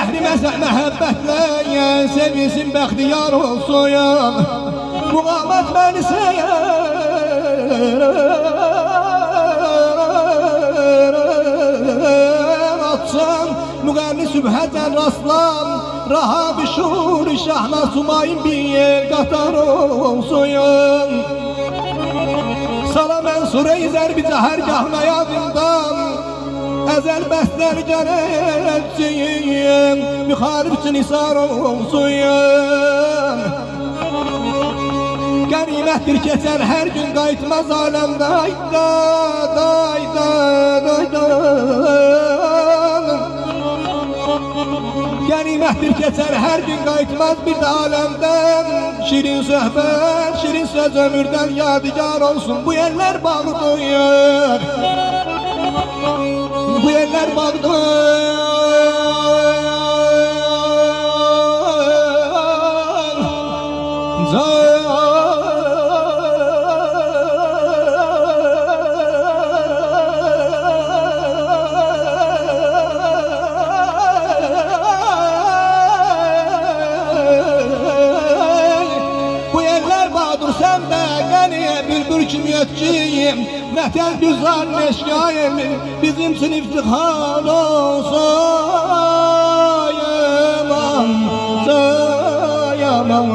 Zəhri məhəbbətlə sevinsin bəxtiyar olsun. Muğamat məni atsam müğənni sübhətən rastlam raha bişur şahla sumayın bir yer qatar olsun. Sala mənsure izər bir cəhərgahına yadımdan əzəl bəstlər gələcəyim müxalif üçün isar olsun. Qənimətdir keçər hər gün qayıtmaz aləmdə ayda Qənimətdir keçər hər gün qayıtmaz bir də aləmdən. Şirin söhbət, şirin söz ömürdən yadigar olsun. Bu yerlər bağlıdır, bu yerlər bağlıdır. Səndə qəniyə bülbül kimi ötçüyüm Vətən güzar neşkayım bizim üçün iftihar olsun. Sayamam, sayamam